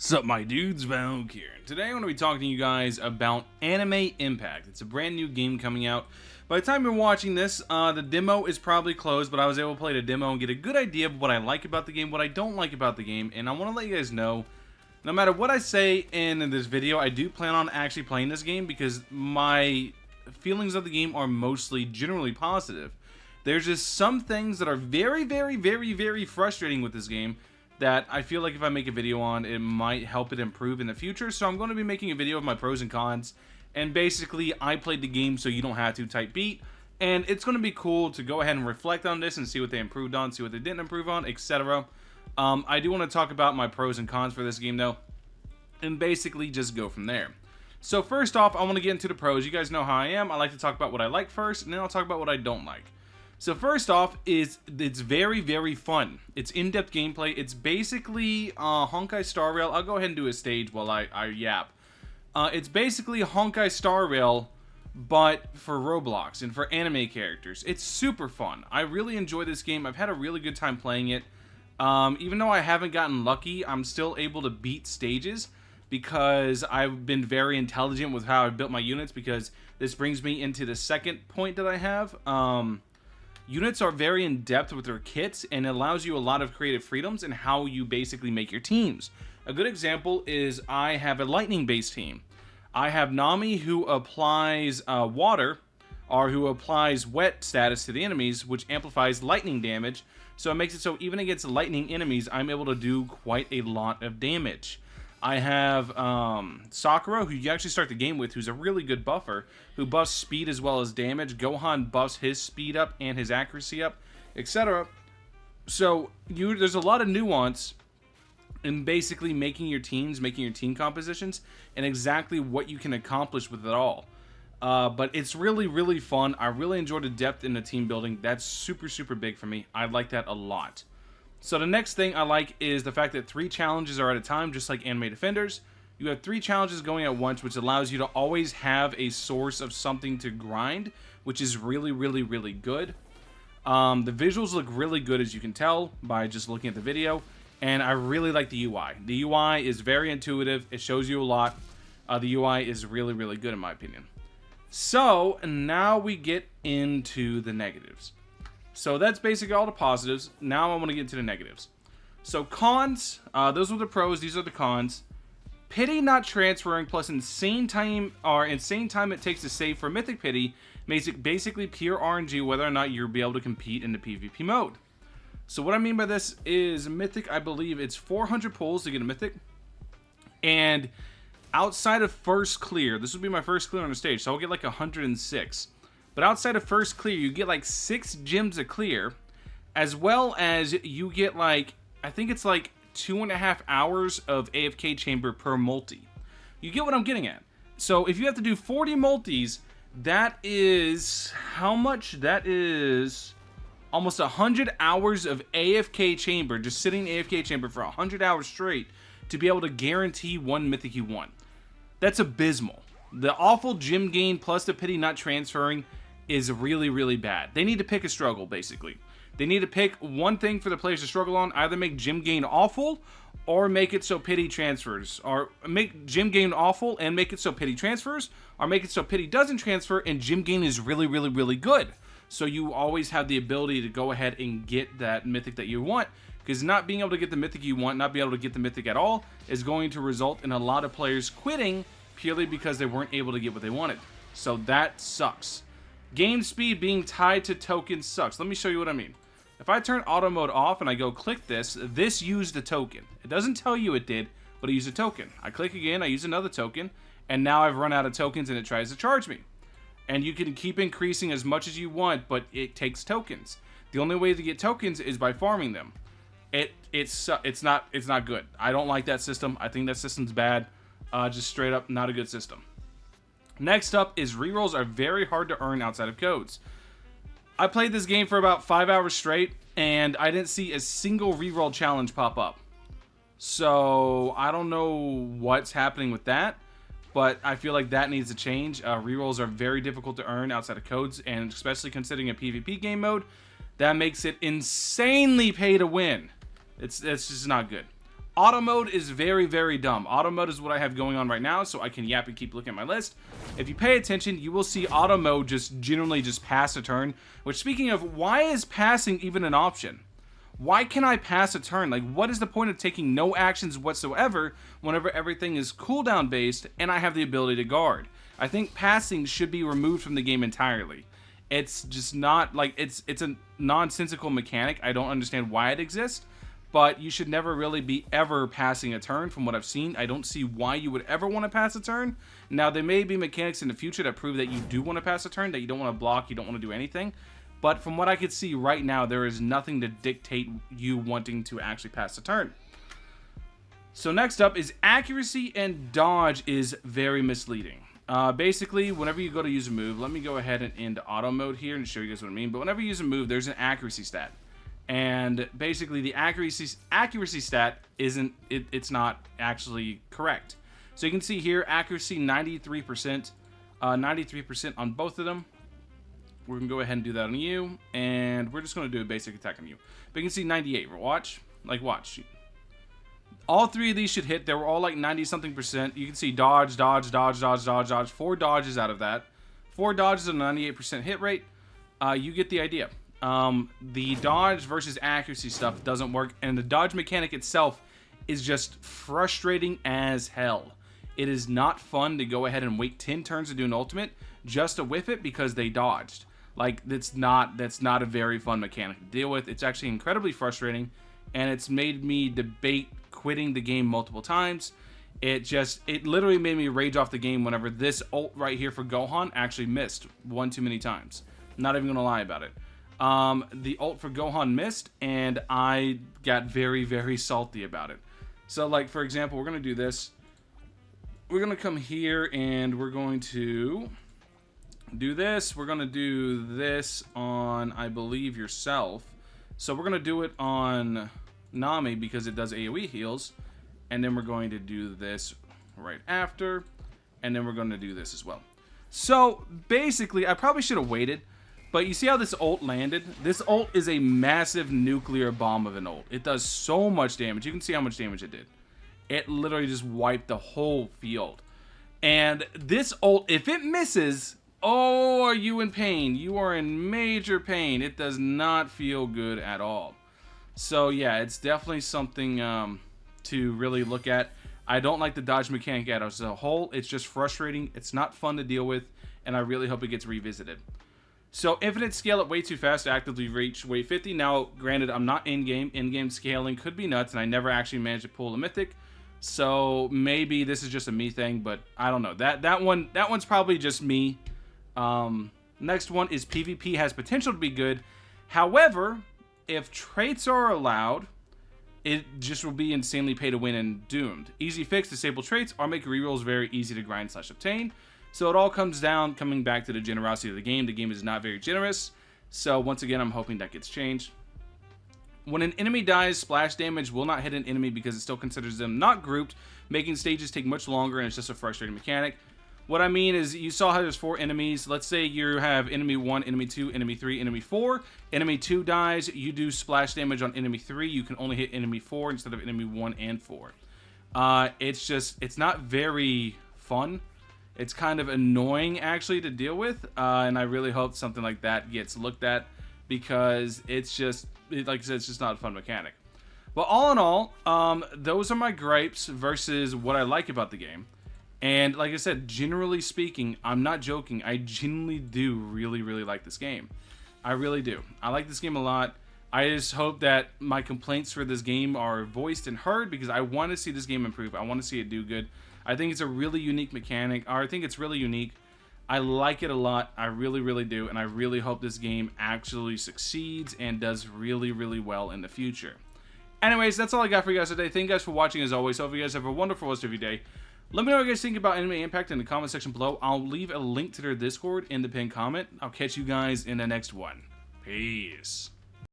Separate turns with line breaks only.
Sup my dudes, Valk here. Today I'm going to be talking to you guys about Anime Impact. It's a brand new game coming out. By the time you're watching this, the demo is probably closed, but I was able to play the demo and get a good idea of what I like about the game, what I don't like about the game, and I want to let you guys know, no matter what I say in this video, I do plan on actually playing this game because my feelings of the game are mostly generally positive. There's just some things that are very frustrating with this game that I feel like if I make a video on, it might help it improve in the future. So I'm going to be making a video of my pros and cons, and basically I played the game so you don't have to type beat, and it's going to be cool to go ahead and reflect on this and see what they improved on, see what they didn't improve on, etc. I do want to talk about my pros and cons for this game though, and basically just go from there. So first off, I want to get into the pros. You guys know how I am. I like to talk about what I like first, and then I'll talk about what I don't like. So first off, it's very fun. It's in-depth gameplay. It's basically Honkai Star Rail. I'll go ahead and do a stage while I yap. It's basically Honkai Star Rail, but for Roblox and for anime characters. It's super fun. I really enjoy this game. I've had a really good time playing it. Even though I haven't gotten lucky, I'm still able to beat stages because I've been very intelligent with how I built my units, because this brings me into the second point that I have. Units are very in-depth with their kits, and it allows you a lot of creative freedoms in how you basically make your teams. A good example is I have a lightning-based team. I have Nami, who applies water, or who applies wet status to the enemies, which amplifies lightning damage. So it makes it so even against lightning enemies, I'm able to do quite a lot of damage. I have Sakura, who you actually start the game with, who's a really good buffer, who buffs speed as well as damage. Gohan buffs his speed up and his accuracy up, etc. So there's a lot of nuance in basically making your teams, making your team compositions, and exactly what you can accomplish with it all. But it's really fun. I really enjoy the depth in the team building. That's super big for me. I like that a lot. So the next thing I like is the fact that 3 challenges are at a time, just like Anime Defenders. You have 3 challenges going at once, which allows you to always have a source of something to grind, which is really good. The visuals look really good, as you can tell by just looking at the video, and I really like the UI. The UI is very intuitive. It shows you a lot. The UI is really good in my opinion. So now we get into the negatives. So that's basically all the positives. Now I want to get into the negatives. So cons, those were the pros, these are the cons. Pity not transferring plus insane time it takes to save for Mythic Pity makes it basically pure RNG whether or not you'll be able to compete in the PvP mode. So what I mean by this is Mythic, I believe it's 400 pulls to get a Mythic. And outside of first clear, this will be my first clear on the stage, so I'll get like 106. But outside of first clear, you get like 6 gems a clear, as well as you get like, I think it's like 2.5 hours of AFK chamber per multi. You get what I'm getting at. So if you have to do 40 multis, that is, how much? That is almost 100 hours of AFK chamber, just sitting in AFK chamber for 100 hours straight to be able to guarantee 1 mythic you want. That's abysmal. The awful gem gain plus the pity not transferring is really bad. They need to pick a struggle, basically. They need to pick one thing for the players to struggle on, either make gem gain awful, or make it so pity transfers. Or make gem gain awful and make it so pity transfers, or make it so pity doesn't transfer and gem gain is really good. So you always have the ability to go ahead and get that mythic that you want, because not being able to get the mythic you want, not being able to get the mythic at all, is going to result in a lot of players quitting purely because they weren't able to get what they wanted. So that sucks. Game speed being tied to tokens sucks. Let me show you what I mean. If I turn auto mode off and I go click this used a token. It doesn't tell you it did, but it used a token. I click again, I use another token, and now I've run out of tokens and it tries to charge me. And you can keep increasing as much as you want, but it takes tokens. The only way to get tokens is by farming them. It's not good. I don't like that system. I think that system's bad. Just straight up not a good system. Next up is rerolls are very hard to earn outside of codes. I played this game for about 5 hours straight, and I didn't see a single reroll challenge pop up. So I don't know what's happening with that, but I feel like that needs to change. Rerolls are very difficult to earn outside of codes, and especially considering a PvP game mode, that makes it insanely pay to win. It's just not good. Auto mode is very, very dumb. Auto mode is what I have going on right now, so I can yap and keep looking at my list. If you pay attention, you will see auto mode just generally just pass a turn, which, speaking of, why is passing even an option? Why can I pass a turn? Like, what is the point of taking no actions whatsoever whenever everything is cooldown based and I have the ability to guard? I think passing should be removed from the game entirely. It's just not, like, it's a nonsensical mechanic. I don't understand why it exists, but you should never really be ever passing a turn from what I've seen. I don't see why you would ever want to pass a turn. Now, there may be mechanics in the future that prove that you do want to pass a turn, that you don't want to block, you don't want to do anything. But from what I could see right now, there is nothing to dictate you wanting to actually pass a turn. So next up is accuracy and dodge is very misleading. Basically, whenever you go to use a move, let me go ahead and into auto mode here and show you guys what I mean. But whenever you use a move, there's an accuracy stat. And basically, the accuracy stat isn't, it's not actually correct. So you can see here, accuracy 93%, 93% on both of them. We're going to go ahead and do that on you, and we're just going to do a basic attack on you. But you can see 98. Watch. Watch. All three of these should hit. They were all like 90-something%. You can see dodge, dodge, dodge, dodge, dodge, dodge. 4 dodges out of that. 4 dodges and a 98% hit rate. You get the idea. The dodge versus accuracy stuff doesn't work, and the dodge mechanic itself is just frustrating as hell. It is not fun to go ahead and wait 10 turns to do an ultimate just to whiff it because they dodged. Like, that's not a very fun mechanic to deal with. It's actually incredibly frustrating, and it's made me debate quitting the game multiple times. It literally made me rage off the game whenever this ult right here for Gohan actually missed one too many times. I'm not even gonna lie about it. The ult for Gohan missed, and I got very, very salty about it. So, like, for example, we're gonna do this. We're gonna come here, and we're going to do this. We're gonna do this on, I believe, yourself. So we're gonna do it on Nami because it does AoE heals, and then we're going to do this right after, and then we're going to do this as well. So basically, I probably should have waited, but you see how this ult landed? This ult is a massive nuclear bomb of an ult. It does so much damage. You can see how much damage it did. It literally just wiped the whole field. And this ult, if it misses, oh, are you in pain? You are in major pain. It does not feel good at all. So yeah, it's definitely something to really look at. I don't like the dodge mechanic as a whole. It's just frustrating. It's not fun to deal with, and I really hope it gets revisited. So infinite scale it way too fast to actively reach wave 50. Now, granted, I'm not in-game. In-game scaling could be nuts, and I never actually managed to pull a mythic. So maybe this is just a me thing, but I don't know. That one's probably just me. Next one is PvP has potential to be good. However, if traits are allowed, it just will be insanely pay to win and doomed. Easy fix, disable traits, or make rerolls very easy to grind / obtain. So it all comes down, coming back to the generosity of the game. The game is not very generous. So once again, I'm hoping that gets changed. When an enemy dies, splash damage will not hit an enemy because it still considers them not grouped, making stages take much longer, and it's just a frustrating mechanic. What I mean is, you saw how there's 4 enemies. Let's say you have enemy 1, enemy 2, enemy 3, enemy 4. Enemy 2 dies, you do splash damage on enemy 3. You can only hit enemy 4 instead of enemy 1 and 4. It's not very fun. It's kind of annoying, actually, to deal with. And I really hope something like that gets looked at, because it's just, like I said, it's just not a fun mechanic. But all in all, those are my gripes versus what I like about the game. And like I said, generally speaking, I'm not joking. I genuinely do really, really like this game. I really do. I like this game a lot. I just hope that my complaints for this game are voiced and heard, because I want to see this game improve. I want to see it do good. I think it's a really unique mechanic. Or I think it's really unique. I like it a lot. I really, really do. And I really hope this game actually succeeds and does really, really well in the future. Anyways, that's all I got for you guys today. Thank you guys for watching as always. Hope you guys have a wonderful rest of your day. Let me know what you guys think about Anime Impact in the comment section below. I'll leave a link to their Discord in the pinned comment. I'll catch you guys in the next one. Peace.